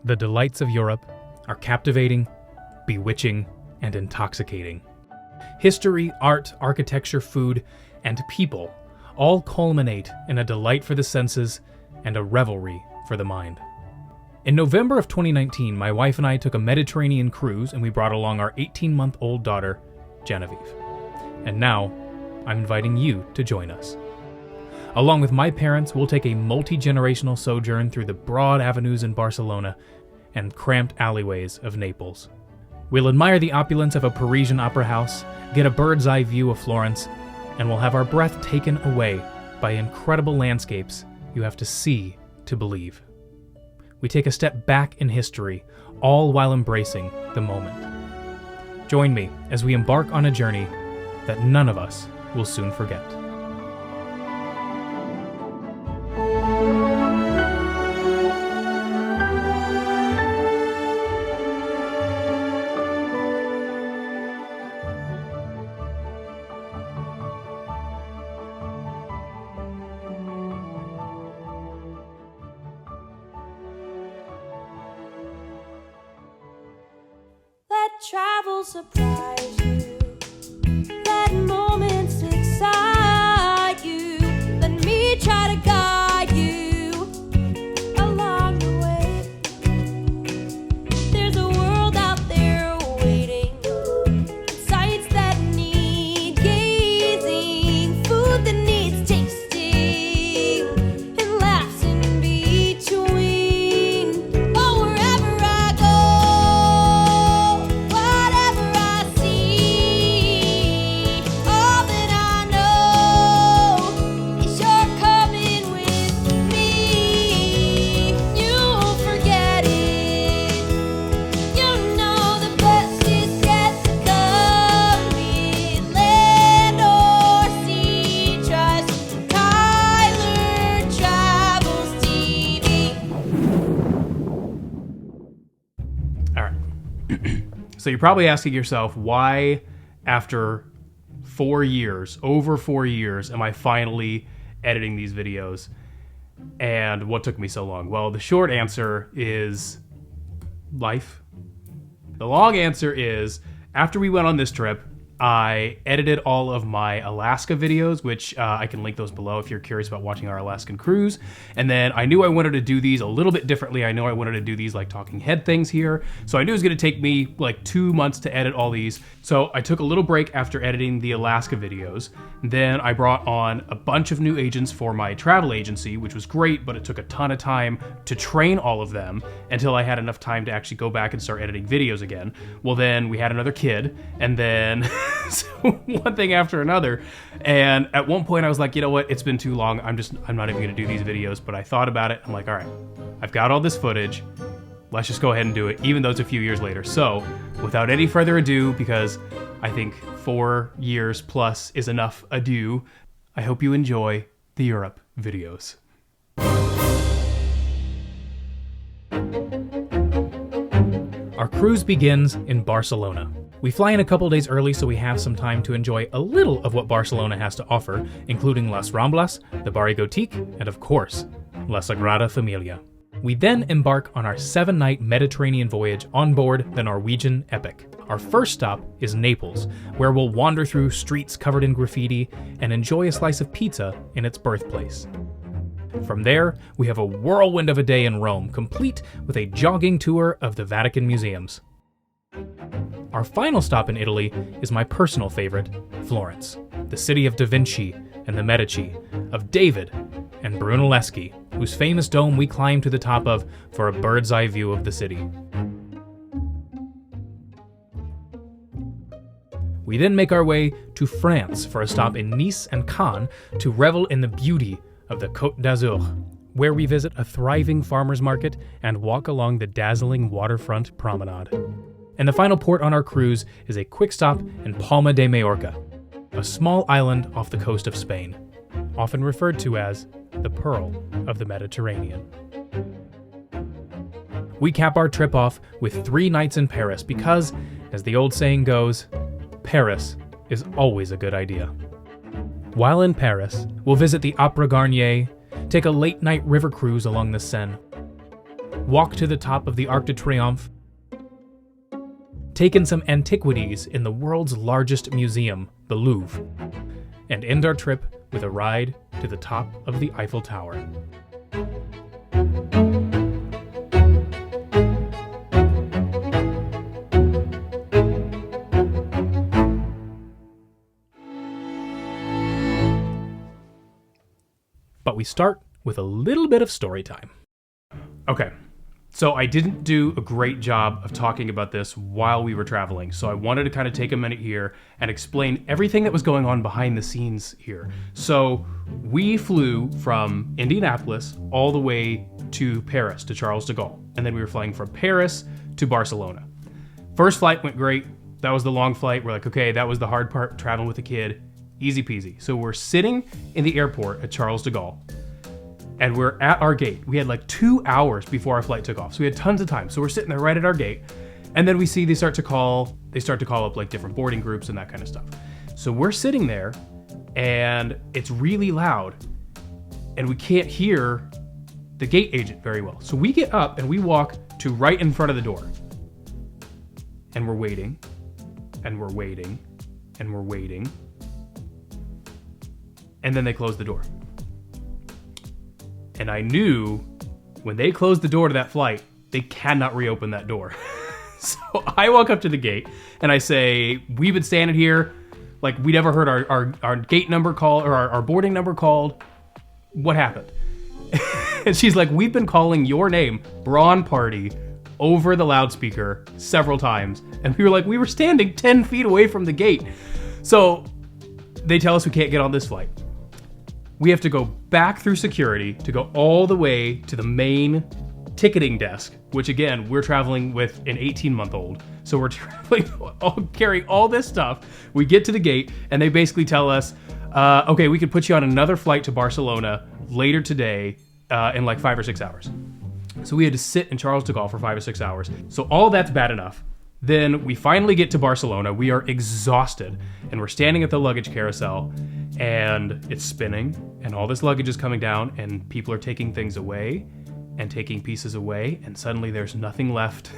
The delights of Europe are captivating, bewitching, and intoxicating. History, art, architecture, food, and people all culminate in a delight for the senses and a revelry for the mind. In November of 2019, my wife and I took a Mediterranean cruise, and we brought along our 18-month-old daughter, Genevieve. And now, I'm inviting you to join us. Along with my parents, we'll take a multi-generational sojourn through the broad avenues in Barcelona and cramped alleyways of Naples. We'll admire the opulence of a Parisian opera house, get a bird's-eye view of Florence, and we'll have our breath taken away by incredible landscapes you have to see to believe. We take a step back in history, all while embracing the moment. Join me as we embark on a journey that none of us will soon forget. Travel surprise you. Let moments excite you. Let me try to guide you along the way. There's a world out there waiting, sights that need gazing, food that needs tasting, and laughs in between. Oh, wherever I go, So you're probably asking yourself, why, after over 4 years, am I finally editing these videos? And what took me so long? Well, the short answer is life. The long answer is, after we went on this trip, I edited all of my Alaska videos, which I can link those below if you're curious about watching our Alaskan cruise. And then I knew I wanted to do these a little bit differently. I know I wanted to do these like talking head things here. So I knew it was going to take me like 2 months to edit all these. So I took a little break after editing the Alaska videos. Then I brought on a bunch of new agents for my travel agency, which was great, but it took a ton of time to train all of them until I had enough time to actually go back and start editing videos again. Well, then we had another kid, and then so one thing after another. And at one point I was like, you know what? It's been too long. I'm not even going to do these videos. But I thought about it. I'm like, all right, I've got all this footage. Let's just go ahead and do it, even though it's a few years later. So without any further ado, because I think 4 years plus is enough ado, I hope you enjoy the Europe videos. Our cruise begins in Barcelona. We fly in a couple days early so we have some time to enjoy a little of what Barcelona has to offer, including Las Ramblas, the Bari Gotiq, and of course, La Sagrada Familia. We then embark on our 7-night Mediterranean voyage on board the Norwegian Epic. Our first stop is Naples, where we'll wander through streets covered in graffiti and enjoy a slice of pizza in its birthplace. From there, we have a whirlwind of a day in Rome, complete with a jogging tour of the Vatican museums. Our final stop in Italy is my personal favorite, Florence, the city of Da Vinci and the Medici, of David and Brunelleschi, whose famous dome we climb to the top of for a bird's-eye view of the city. We then make our way to France for a stop in Nice and Cannes to revel in the beauty of the Côte d'Azur, where we visit a thriving farmers market and walk along the dazzling waterfront promenade. And the final port on our cruise is a quick stop in Palma de Mallorca, a small island off the coast of Spain, often referred to as the Pearl of the Mediterranean. We cap our trip off with 3 nights in Paris because, as the old saying goes, Paris is always a good idea. While in Paris, we'll visit the Opera Garnier, take a late-night river cruise along the Seine. walked to the top of the Arc de Triomphe, taken some antiquities in the world's largest museum, the Louvre, and end our trip with a ride to the top of the Eiffel Tower. But we start with a little bit of story time. Okay, so I didn't do a great job of talking about this while we were traveling, so I wanted to kind of take a minute here and explain everything that was going on behind the scenes here. So we flew from Indianapolis all the way to Paris, to Charles de Gaulle, and then we were flying from Paris to Barcelona. First flight went great. That was the long flight. We're like, okay, that was the hard part, traveling with a kid. Easy peasy. So we're sitting in the airport at Charles de Gaulle, and we're at our gate. We had like 2 hours before our flight took off, so we had tons of time. So we're sitting there right at our gate, and then we see they start to call up like different boarding groups and that kind of stuff. So we're sitting there, and it's really loud, and we can't hear the gate agent very well. So we get up and we walk to right in front of the door, and we're waiting, and we're waiting, and we're waiting. And then they closed the door. And I knew when they closed the door to that flight, they cannot reopen that door. So I walk up to the gate and I say, we've been standing here, like we never heard our gate number called or our boarding number called. What happened? And she's like, we've been calling your name, Brawn Party, over the loudspeaker several times. And we were like, we were standing 10 feet away from the gate. So they tell us we can't get on this flight. We have to go back through security to go all the way to the main ticketing desk, which again, we're traveling with an 18-month-old. So we're traveling, carrying all this stuff. We get to the gate and they basically tell us, okay, we could put you on another flight to Barcelona later today in like 5 or 6 hours. So we had to sit in Charles de Gaulle for 5 or 6 hours. So all that's bad enough. Then we finally get to Barcelona. We are exhausted and we're standing at the luggage carousel and it's spinning and all this luggage is coming down and people are taking things away and taking pieces away, and suddenly there's nothing left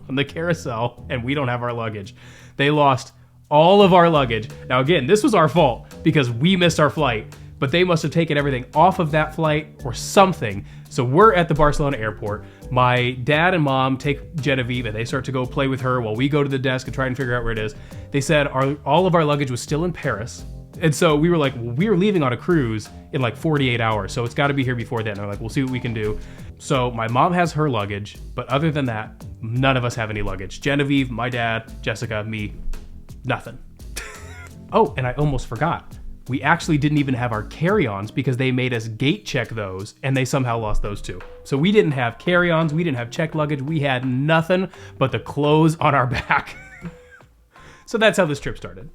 on the carousel and we don't have our luggage. They lost all of our luggage. Now again, this was our fault because we missed our flight, but they must have taken everything off of that flight or something. So we're at the Barcelona airport. My dad and mom take Genevieve and they start to go play with her while we go to the desk and try and figure out where it is. They said all of our luggage was still in Paris. And so we were like, well, we're leaving on a cruise in like 48 hours. So it's got to be here before then. They're like, we'll see what we can do. So my mom has her luggage, but other than that, none of us have any luggage. Genevieve, my dad, Jessica, me, nothing. Oh, and I almost forgot. We actually didn't even have our carry-ons because they made us gate check those and they somehow lost those too. So we didn't have carry-ons, we didn't have checked luggage, we had nothing but the clothes on our back. So that's how this trip started.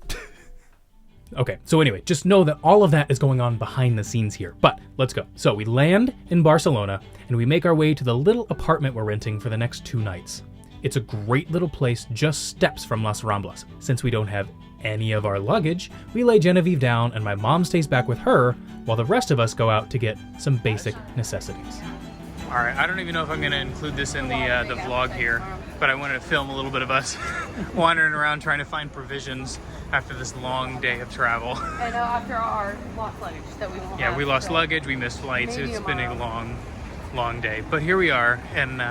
Okay, so anyway, just know that all of that is going on behind the scenes here, but let's go. So we land in Barcelona and we make our way to the little apartment we're renting for the next 2 nights. It's a great little place just steps from Las Ramblas. Since we don't have any of our luggage, we lay Genevieve down and my mom stays back with her while the rest of us go out to get some basic necessities. All right, I don't even know if I'm gonna include this in the vlog here, but I wanted to film a little bit of us wandering around trying to find provisions after this long day of travel. And after our lost luggage that we won't have. We lost luggage, we missed flights, Maybe it's tomorrow. been a long day. But here we are, and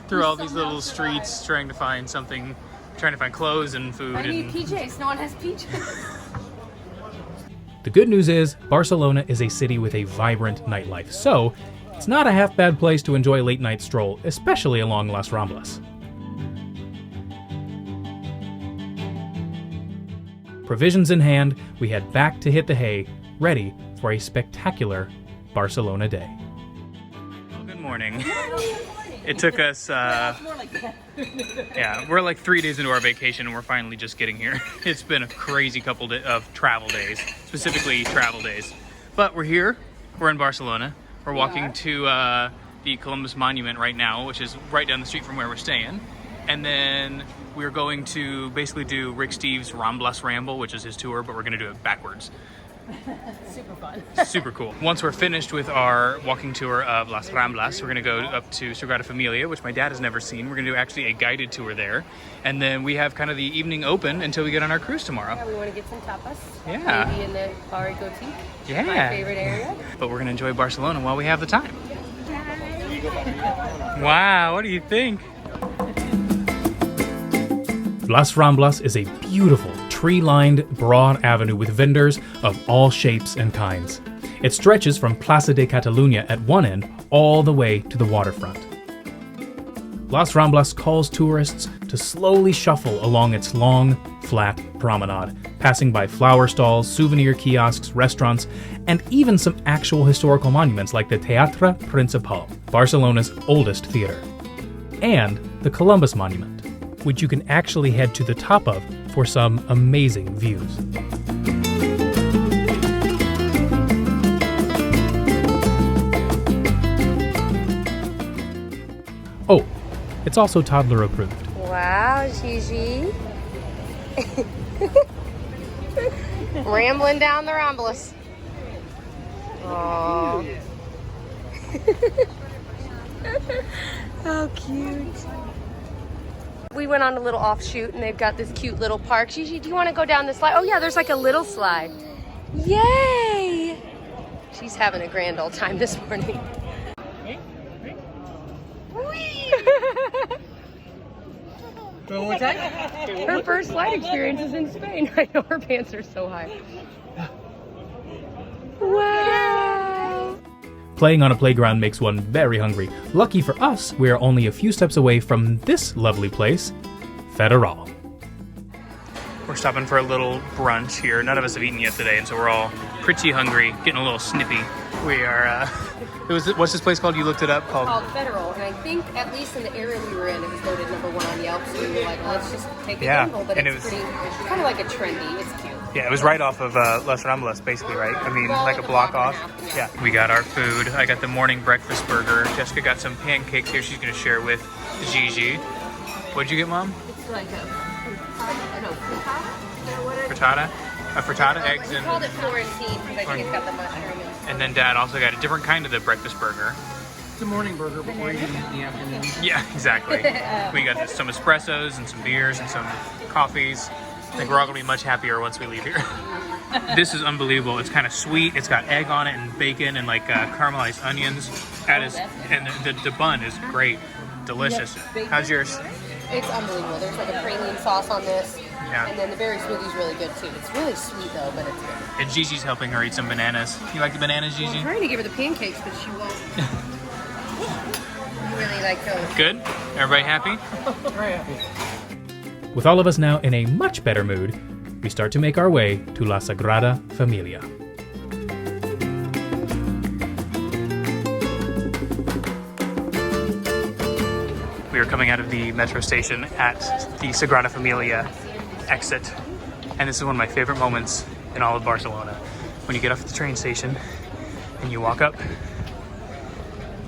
through all these little streets trying to find something, trying to find clothes and food. I need PJs, no one has PJs. The good news is Barcelona is a city with a vibrant nightlife, so it's not a half bad place to enjoy a late night stroll, especially along Las Ramblas. Provisions in hand, we head back to hit the hay, ready for a spectacular Barcelona day. Well, good morning. It took us, we're like 3 days into our vacation and we're finally just getting here. It's been a crazy couple of travel days, specifically travel days. But we're here, we're in Barcelona. We're walking to the Columbus Monument right now, which is right down the street from where we're staying. And then we're going to basically do Rick Steves' Ramblas Ramble, which is his tour, but we're gonna do it backwards. Super fun. Super cool. Once we're finished with our walking tour of Las Ramblas, we're going to go up to Sagrada Familia, which my dad has never seen. We're going to do actually a guided tour there. And then we have kind of the evening open until we get on our cruise tomorrow. Yeah, we want to get some tapas. Yeah. Maybe in the Bari Gotiq. Yeah. My favorite area. But we're going to enjoy Barcelona while we have the time. Wow, what do you think? Las Ramblas is a beautiful, tree-lined, broad avenue with vendors of all shapes and kinds. It stretches from Plaza de Catalunya at one end all the way to the waterfront. Las Ramblas calls tourists to slowly shuffle along its long, flat promenade, passing by flower stalls, souvenir kiosks, restaurants, and even some actual historical monuments like the Teatre Principal, Barcelona's oldest theater, and the Columbus Monument, which you can actually head to the top of for some amazing views. Oh, it's also toddler approved. Wow, Gigi. Rambling down the Ramblas. Oh. How cute. We went on a little offshoot and they've got this cute little park. Gigi, do you want to go down the slide? Oh yeah, there's like a little slide. Yay! She's having a grand old time this morning. Her first slide experience is in Spain. I know her pants are so high. Wow! Playing on a playground makes one very hungry. Lucky for us, we are only a few steps away from this lovely place, Federal. We're stopping for a little brunch here. None of us have eaten yet today, and so we're all pretty hungry, getting a little snippy. We are, what's this place called? You looked it up? Called Federal, and I think at least in the area we were in, it was voted #1 on Yelp, so we were like, well, let's just take a gamble, but it's kind of like a trendy, it's cute. Yeah, it was right off of Las Ramblas, basically, right? I mean, like a block off. Yeah. We got our food. I got the morning breakfast burger. Jessica got some pancakes here she's going to share with Gigi. What'd you get, Mom? It's like a Frittata? A frittata, eggs, We and... called it Florentine because I think it's got the mushroom. And then Dad also got a different kind of the breakfast burger. It's a morning burger before you eat in the afternoon. Yeah, exactly. We got some espressos and some beers and some coffees. I think we're all going to be much happier once we leave here. This is unbelievable. It's kind of sweet. It's got egg on it and bacon and like caramelized onions. And the bun is great. Delicious. How's yours? It's unbelievable. There's like a praline sauce on this. Yeah. And then the berry smoothie's really good too. It's really sweet though, but it's good. And Gigi's helping her eat some bananas. You like the bananas, Gigi? I'm trying to give her the pancakes, but she won't. You really like those. Good? Everybody happy? Very happy. With all of us now in a much better mood, we start to make our way to La Sagrada Familia. We are coming out of the metro station at the Sagrada Familia exit, and this is one of my favorite moments in all of Barcelona. When you get off at the train station and you walk up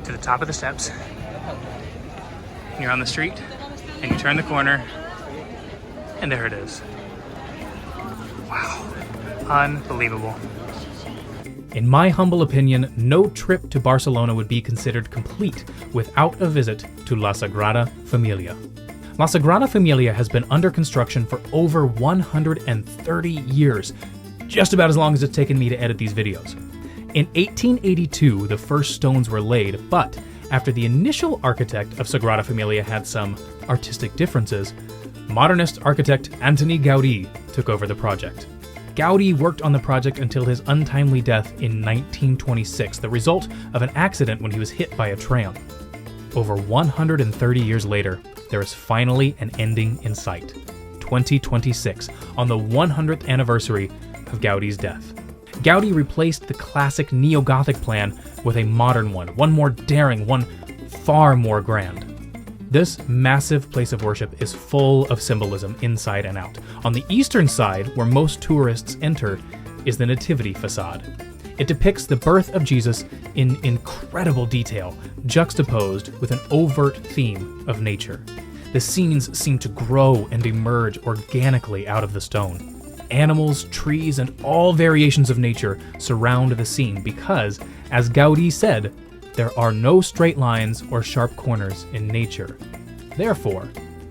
to the top of the steps, and you're on the street, and you turn the corner, and there it is. Wow. Unbelievable. In my humble opinion, no trip to Barcelona would be considered complete without a visit to La Sagrada Familia. La Sagrada Familia has been under construction for over 130 years, just about as long as it's taken me to edit these videos. In 1882, the first stones were laid, but after the initial architect of Sagrada Familia had some artistic differences, modernist architect Antoni Gaudí took over the project. Gaudí worked on the project until his untimely death in 1926, the result of an accident when he was hit by a tram. Over 130 years later, there is finally an ending in sight. 2026, on the 100th anniversary of Gaudí's death. Gaudí replaced the classic neo-Gothic plan with a modern one more daring, one far more grand. This massive place of worship is full of symbolism inside and out. On the eastern side, where most tourists enter, is the Nativity facade. It depicts the birth of Jesus in incredible detail, juxtaposed with an overt theme of nature. The scenes seem to grow and emerge organically out of the stone. animals, trees, and all variations of nature surround the scene because, as Gaudí said, there are no straight lines or sharp corners in nature. Therefore,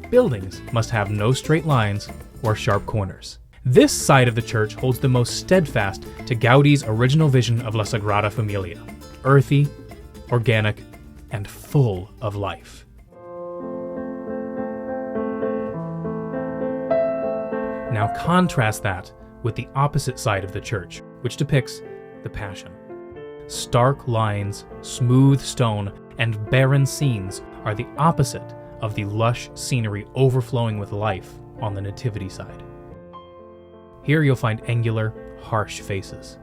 buildings must have no straight lines or sharp corners. This side of the church holds the most steadfast to Gaudí's original vision of La Sagrada Familia: earthy, organic, and full of life. Now contrast that with the opposite side of the church, which depicts the Passion. Stark lines, smooth stone, and barren scenes are the opposite of the lush scenery overflowing with life on the Nativity side. Here you'll find angular, harsh faces.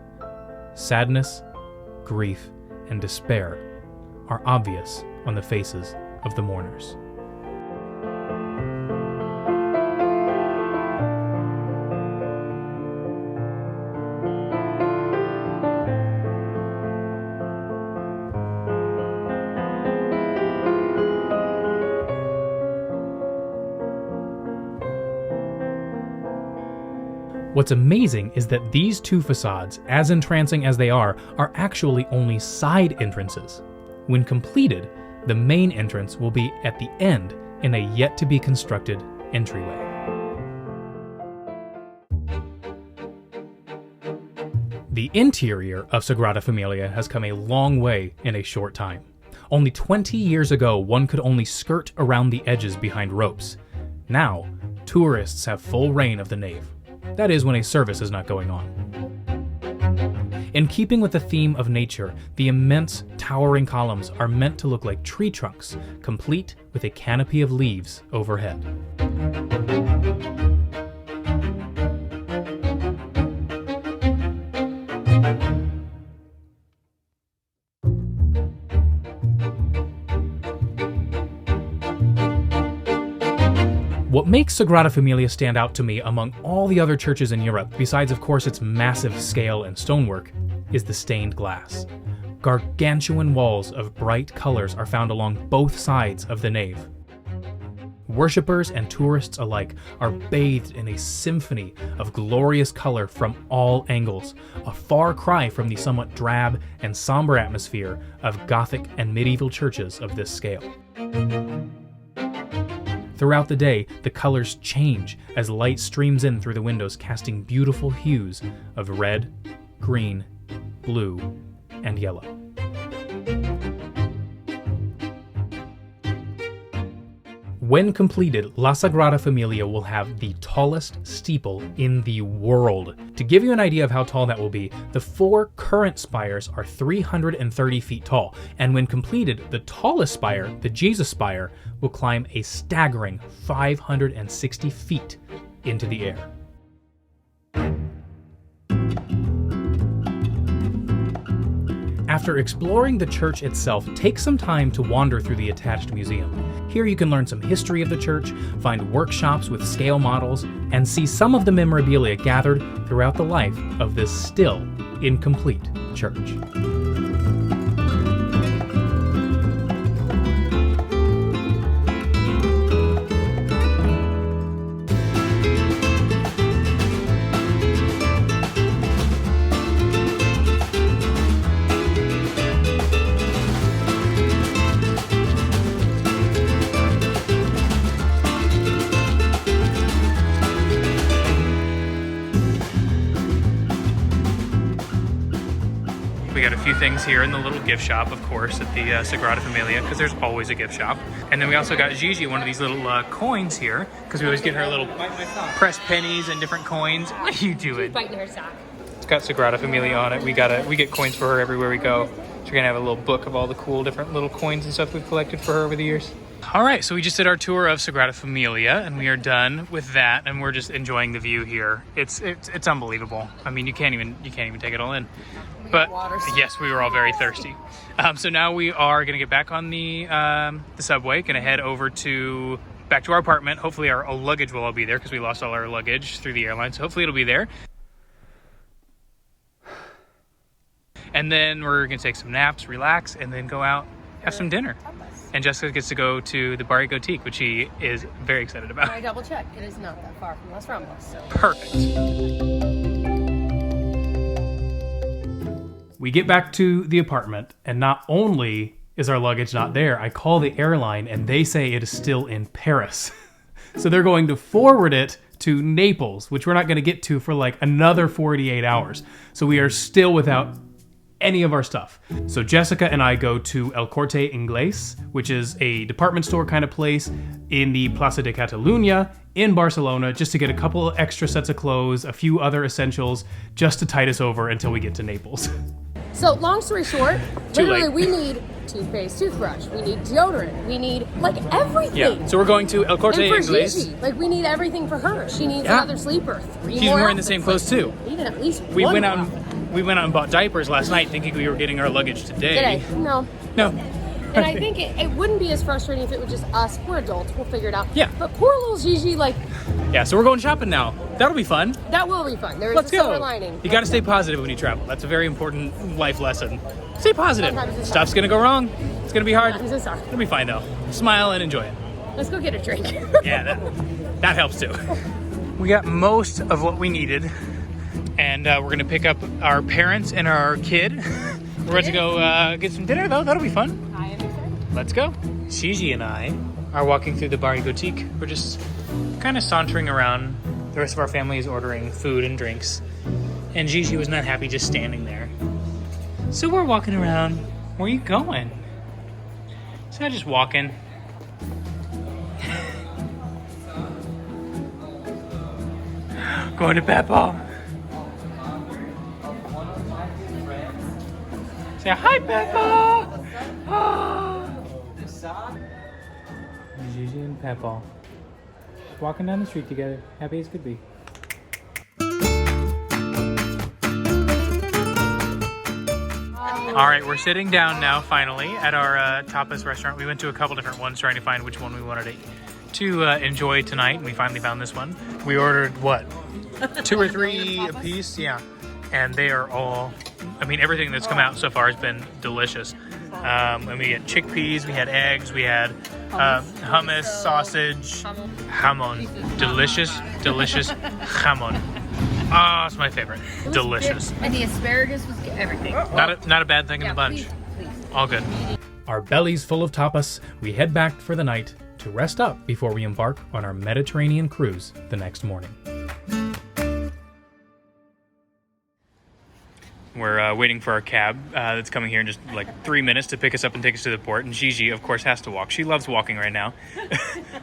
Sadness, grief, and despair are obvious on the faces of the mourners. What's amazing is that these two facades, as entrancing as they are actually only side entrances. When completed, the main entrance will be at the end in a yet-to-be-constructed entryway. The interior of Sagrada Familia has come a long way in a short time. Only 20 years ago, one could only skirt around the edges behind ropes. Now, tourists have full reign of the nave. That is, when a service is not going on. In keeping with the theme of nature, the immense, towering columns are meant to look like tree trunks, complete with a canopy of leaves overhead. What makes Sagrada Familia stand out to me among all the other churches in Europe, besides of course its massive scale and stonework, is the stained glass. Gargantuan walls of bright colors are found along both sides of the nave. Worshippers and tourists alike are bathed in a symphony of glorious color from all angles, a far cry from the somewhat drab and somber atmosphere of Gothic and medieval churches of this scale. Throughout the day, the colors change as light streams in through the windows, casting beautiful hues of red, green, blue, and yellow. When completed, La Sagrada Familia will have the tallest steeple in the world. To give you an idea of how tall that will be, the 4 current spires are 330 feet tall, and when completed, the tallest spire, the Jesus spire, will climb a staggering 560 feet into the air. After exploring the church itself, take some time to wander through the attached museum. Here you can learn some history of the church, find workshops with scale models, and see some of the memorabilia gathered throughout the life of this still incomplete church. We got a few things here in the little gift shop, of course, at the Sagrada Familia, because there's always a gift shop. And then we also got Gigi one of these little coins here, because we always get her little pressed pennies and different coins. What are you doing? She's biting her sock. It's got Sagrada Familia on it. We get coins for her everywhere we go. So we're gonna have a little book of all the cool different little coins and stuff we've collected for her over the years. All right, so we just did our tour of Sagrada Familia, and we are done with that, and we're just enjoying the view here. It's unbelievable. I mean, you can't even take it all in. But yes, we were all very thirsty. So now we are gonna get back on the subway, gonna head over back to our apartment. Hopefully our luggage will all be there because we lost all our luggage through the airline. So hopefully it'll be there. And then we're gonna take some naps, relax, and then go out have some dinner. And Jessica gets to go to the Bari Gotiq, which she is very excited about. I double checked. It is not that far from Las Ramblas. So. Perfect. We get back to the apartment, and not only is our luggage not there, I call the airline and they say it is still in Paris. So they're going to forward it to Naples, which we're not going to get to for like another 48 hours. So we are still without any of our stuff. So Jessica and I go to El Corte Inglés, which is a department store kind of place in the Plaza de Catalunya in Barcelona, just to get a couple of extra sets of clothes, a few other essentials, just to tide us over until we get to Naples. So long story short, Too literally late. we need toothpaste, toothbrush, we need deodorant, we need like everything. Yeah, so we're going to El Corte And for Inglés. Gigi, like we need everything for her. She needs Yeah. another sleeper. She's wearing the same clothes too. We need at least We one went out more. we went out and bought diapers last night thinking we were getting our luggage today. No. No. And I think it wouldn't be as frustrating if it was just us. We're adults. We'll figure it out. Yeah. But poor little Gigi, like, Yeah, so we're going shopping now. That'll be fun. that will be fun. There is Let's a silver go. lining. You got to stay positive when you travel. That's a very important life lesson. Stay positive. Sometimes it's Stuff's going to go wrong. It's going to be hard. I'm so sorry. It'll be fine though. Smile and enjoy it. Let's go get a drink. Yeah, that helps too. We got most of what we needed, and we're gonna pick up our parents and our kid. We're going to go get some dinner though. That'll be fun. I am excited. Let's go. Gigi and I are walking through the Bari Gotiq. We're just kind of sauntering around. The rest of our family is ordering food and drinks, and Gigi was not happy just standing there. So we're walking around. Where are you going? So I'm just walking. Going to Peppa. Say hi, Peppa. Gigi and Peppa walking down the street together, happy as could be. All right, we're sitting down now finally at our tapas restaurant. We went to a couple different ones trying to find which one we wanted to enjoy tonight, and we finally found this one. We ordered what? 2 or 3 a piece, yeah. And they are all, I mean, everything that's come out so far has been delicious. And we had chickpeas, we had eggs, we had hummus, sausage, jamon. Delicious, delicious jamon. Ah, it's my favorite. Delicious. And the asparagus was everything. Not a bad thing in the bunch. Please. All good. Our bellies full of tapas, we head back for the night to rest up before we embark on our Mediterranean cruise the next morning. We're waiting for our cab that's coming here in just like 3 minutes to pick us up and take us to the port. And Gigi, of course, has to walk. She loves walking right now,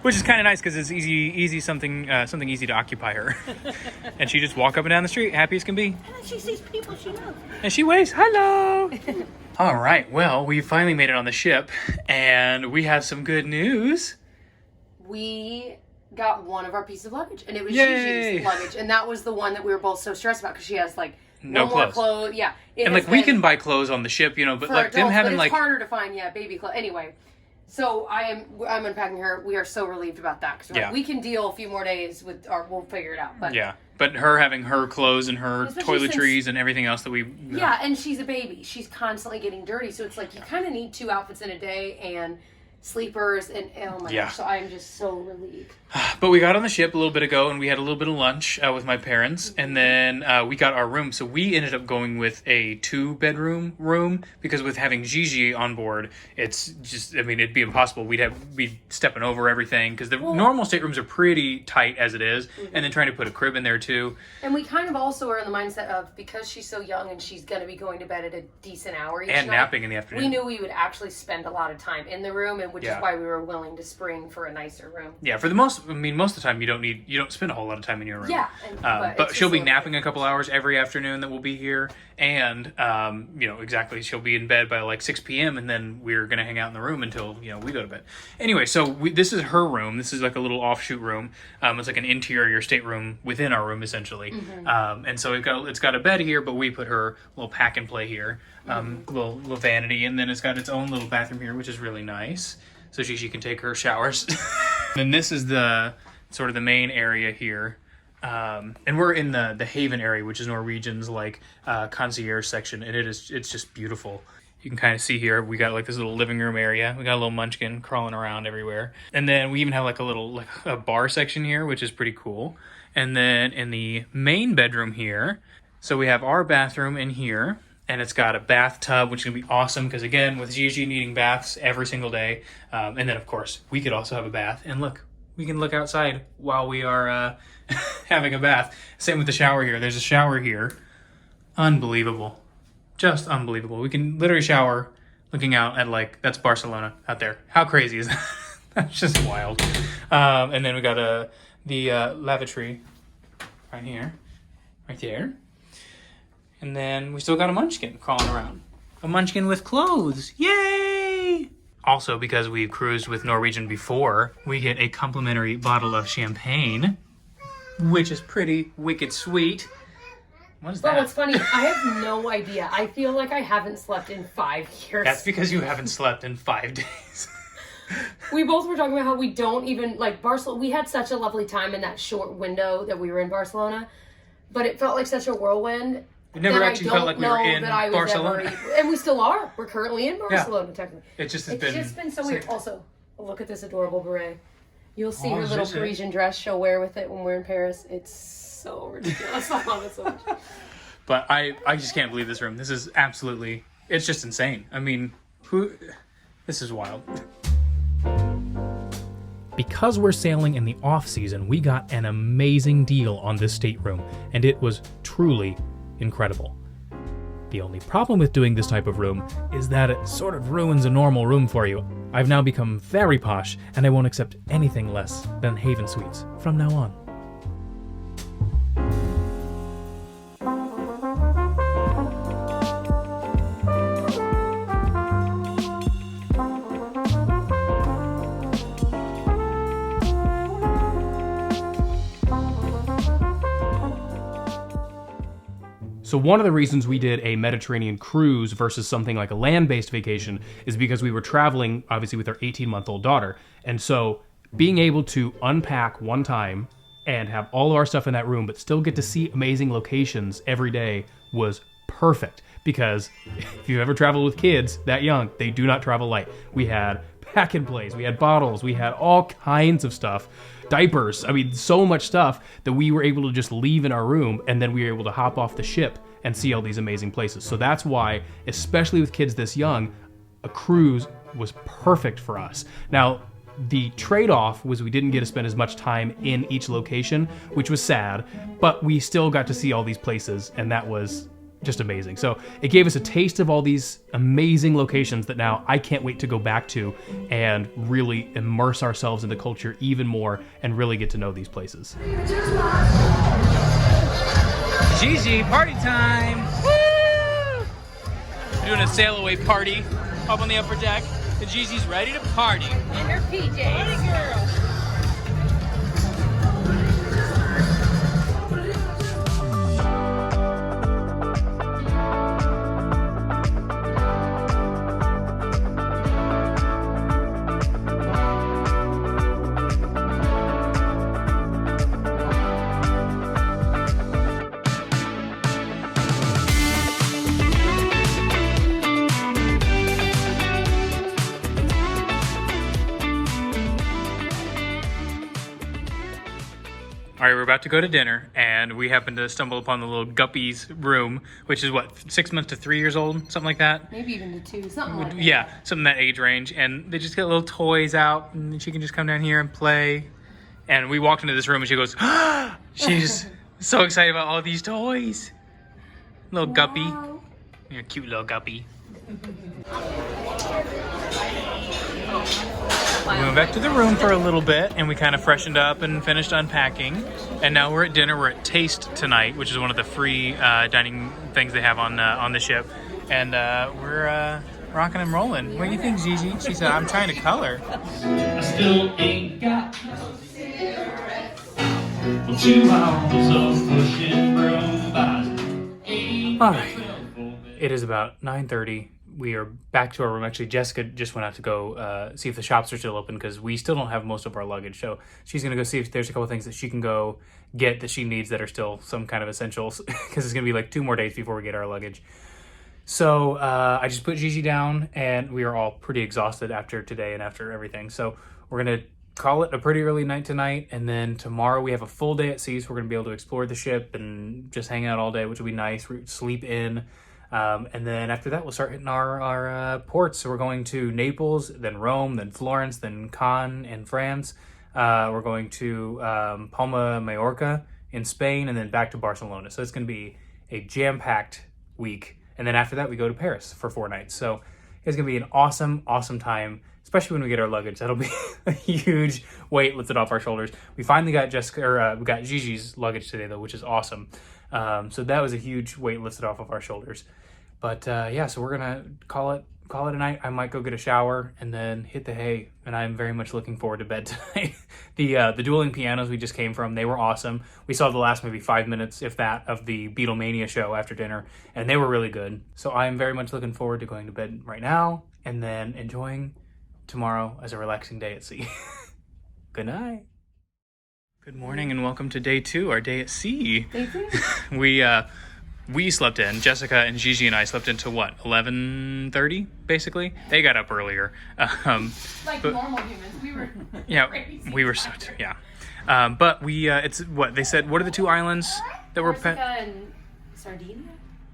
which is kind of nice because it's easy something easy to occupy her. And she just walk up and down the street, happy as can be. And she sees people she knows. And she waves, hello. All right, well, we finally made it on the ship, and we have some good news. We got one of our pieces of luggage, and it was Yay! Gigi's luggage, and that was the one that we were both so stressed about because she has like No more clothes. clothes. Yeah, it And has like we been can buy clothes on the ship, you know, but for like them adults, having but like it's harder to find. Yeah, baby clothes. Anyway, so I'm unpacking her. We are so relieved about that because Yeah. we can deal a few more days with our. We'll figure it out. But yeah, but her having her clothes and her Especially toiletries and everything else that we yeah, and she's a baby. She's constantly getting dirty, so it's like you kind of need 2 outfits in a day and sleepers and oh my Yeah. gosh. So I am just so relieved. But we got on the ship a little bit ago, and we had a little bit of lunch with my parents, and then we got our room. So we ended up going with a 2-bedroom room because with having Gigi on board, it's just, I mean, it'd be impossible. We'd be stepping over everything because the normal staterooms are pretty tight as it is, and then trying to put a crib in there too. And we kind of also are in the mindset of because she's so young and she's going to be going to bed at a decent hour each And night, napping in the afternoon. we knew we would actually spend a lot of time in the room, and which Yeah. is why we were willing to spring for a nicer room. Yeah, for the most of the time you don't spend a whole lot of time in your room. Yeah, but it's she'll just be a little napping a couple hours every afternoon that we'll be here, and exactly, she'll be in bed by like 6 p.m. and then we're gonna hang out in the room until we go to bed. Anyway, so this is her room. This is like a little offshoot room. It's like an interior stateroom within our room essentially, and so it's got a bed here, but we put her little pack and play here, little vanity, and then it's got its own little bathroom here, which is really nice. So she can take her showers. And this is the sort of the main area here. And we're in the Haven area, which is Norwegian's like concierge section, and it's just beautiful. You can kind of see here, we got like this little living room area. We got a little munchkin crawling around everywhere. And then we even have like a little, like a bar section here, which is pretty cool. And then in the main bedroom here, so we have our bathroom in here, and it's got a bathtub, which is gonna be awesome because again, with Gigi needing baths every single day. And then of course, we could also have a bath. And look, we can look outside while we are having a bath. Same with the shower here. There's a shower here. Unbelievable. Just unbelievable. We can literally shower looking out at like, that's Barcelona out there. How crazy is that? That's just wild. And then we got the lavatory right here, right there. And then we still got a munchkin crawling around. A munchkin with clothes. Yay! Also, because we've cruised with Norwegian before, we get a complimentary bottle of champagne, which is pretty wicked sweet. What is that? Well, what's funny, I have no idea. I feel like I haven't slept in 5 years. That's because you haven't slept in 5 days. We both were talking about how we don't even, like, Barcelona. We had such a lovely time in that short window that we were in Barcelona, but it felt like such a whirlwind. It never actually felt like we were in Barcelona. And we still are. We're currently in Barcelona, technically. It just has It's been... just been so weird. Also, look at this adorable beret. You'll see Oh, her is little this it? Parisian dress she'll wear with it when we're in Paris. It's so ridiculous. I love it so much. But I just can't believe this room. This is absolutely... It's just insane. I mean, this is wild. Because we're sailing in the off-season, we got an amazing deal on this stateroom, and it was truly incredible. The only problem with doing this type of room is that it sort of ruins a normal room for you. I've now become very posh, and I won't accept anything less than Haven Suites from now on. So one of the reasons we did a Mediterranean cruise versus something like a land-based vacation is because we were traveling, obviously, with our 18-month-old daughter. And so being able to unpack one time and have all of our stuff in that room, but still get to see amazing locations every day was perfect. Because if you've ever traveled with kids that young, they do not travel light. We had pack and plays, we had bottles, we had all kinds of stuff. Diapers, I mean, so much stuff that we were able to just leave in our room, and then we were able to hop off the ship and see all these amazing places. So that's why, especially with kids this young, a cruise was perfect for us. Now, the trade-off was we didn't get to spend as much time in each location, which was sad, but we still got to see all these places, and that was just amazing. So it gave us a taste of all these amazing locations that now I can't wait to go back to and really immerse ourselves in the culture even more and really get to know these places. Gigi, party time! Woo! We're doing a sail away party up on the upper deck. And Gigi's ready to party. In her PJs. Party girl. All right, we're about to go to dinner, and we happen to stumble upon the little guppies room, which is what, 6 months to 3 years old, something like that? Maybe even to 2, something like that. Yeah, something in that age range. And they just get little toys out, and she can just come down here and play. And we walked into this room, and she goes, she's so excited about all these toys. Little guppy. You're a cute little guppy. We went back to the room for a little bit, and we kind of freshened up and finished unpacking. And now we're at dinner. We're at Taste tonight, which is one of the free dining things they have on the ship. And we're rocking and rolling. What do you think, Gigi? She said, I'm trying to color. I still ain't got no cigarettes. Well, 2 hours of pushing robots. All right. It is about 9:30. We are back to our room. Actually, Jessica just went out to go see if the shops are still open because we still don't have most of our luggage. So she's going to go see if there's a couple things that she can go get that she needs that are still some kind of essentials because it's going to be like 2 more days before we get our luggage. So I just put Gigi down, and we are all pretty exhausted after today and after everything. So we're going to call it a pretty early night tonight, and then tomorrow we have a full day at sea, so we're going to be able to explore the ship and just hang out all day, which will be nice. Sleep in. And then after that, we'll start hitting our ports. So we're going to Naples, then Rome, then Florence, then Cannes in France. We're going to Palma, Majorca in Spain, and then back to Barcelona. So it's going to be a jam-packed week. And then after that, we go to Paris for 4 nights. So it's going to be an awesome, awesome time, especially when we get our luggage. That'll be a huge weight lifted off our shoulders. We finally got we got Gigi's luggage today, though, which is awesome. So that was a huge weight lifted off of our shoulders. But yeah, so we're gonna call it a night. I might go get a shower and then hit the hay, and I'm very much looking forward to bed tonight. The dueling pianos we just came from, they were awesome. We saw the last maybe 5 minutes, if that, of the Beatlemania show after dinner, and they were really good. So I'm very much looking forward to going to bed right now and then enjoying tomorrow as a relaxing day at sea. Good night. Good morning and welcome to day 2, our day at sea. Day 2? We slept in. Jessica and Gigi and I slept into what, 11:30 basically. They got up earlier. Like but, normal humans. We were crazy. we were so yeah. But we it's what they said. What are the 2 islands that were? Corsica and Sardinia?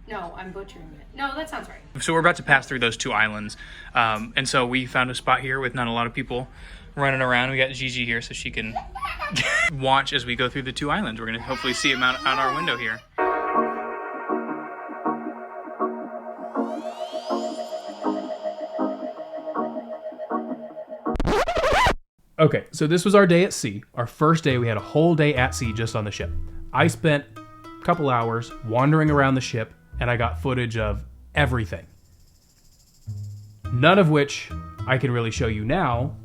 No, I'm butchering it. No, that sounds right. So we're about to pass through those 2 islands, and so we found a spot here with not a lot of people running around. We got Gigi here so she can watch as we go through the 2 islands. We're gonna hopefully see them out our window here. Okay, so this was our day at sea. Our first day, we had a whole day at sea just on the ship. I spent a couple hours wandering around the ship, and I got footage of everything. None of which I can really show you now,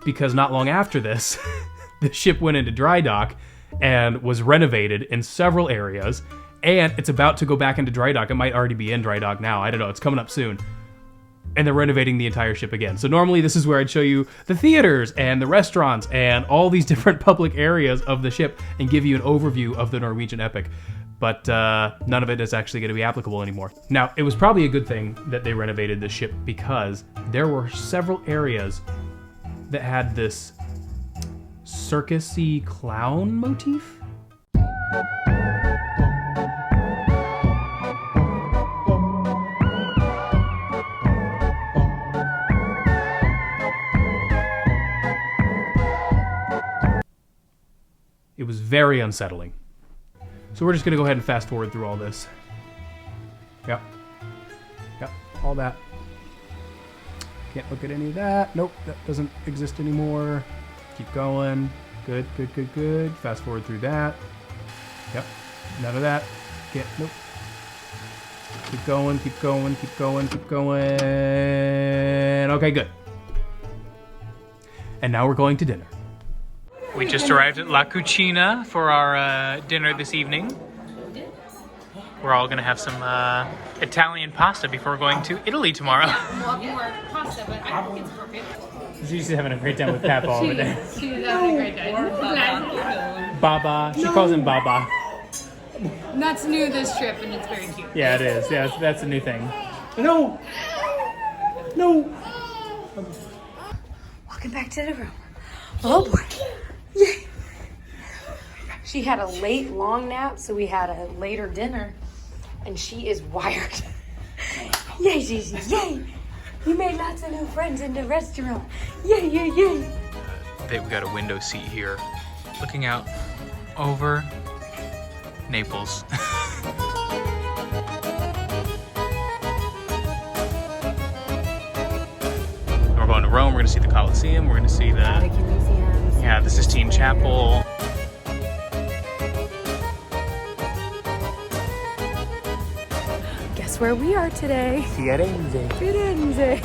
because not long after this, the ship went into dry dock and was renovated in several areas, and it's about to go back into dry dock. It might already be in dry dock now. I don't know. It's coming up soon. And they're renovating the entire ship again. So normally this is where I'd show you the theaters and the restaurants and all these different public areas of the ship and give you an overview of the Norwegian Epic. But none of it is actually going to be applicable anymore. Now, it was probably a good thing that they renovated the ship because there were several areas that had this circus-y clown motif. It was very unsettling. So we're just going to go ahead and fast forward through all this. Yep, all that. Can't look at any of that. Nope, that doesn't exist anymore. Keep going. Good. Fast forward through that. Yep, none of that. Can't, nope. Keep going. Okay, good. And now we're going to dinner. We just arrived at La Cucina for our dinner this evening. We're all going to have some Italian pasta before we're going to Italy tomorrow. Well, more pasta, but I think it's perfect. She's having a great time with Papa over there. She's having a great time. Baba. She calls him Baba. That's new this trip, and it's very cute. Yeah, it is. Yeah, that's a new thing. No! Welcome back to the room. Oh boy. Yay. She had a late, long nap, so we had a later dinner, and she is wired. Yay, Gigi, yay! You made lots of new friends in the restaurant. Yay. We got a window seat here, looking out over Naples. We're going to Rome. We're going to see the Colosseum. We're going to see the Vatican museums. Yeah, the Sistine Chapel. Guess where we are today? Firenze. Firenze.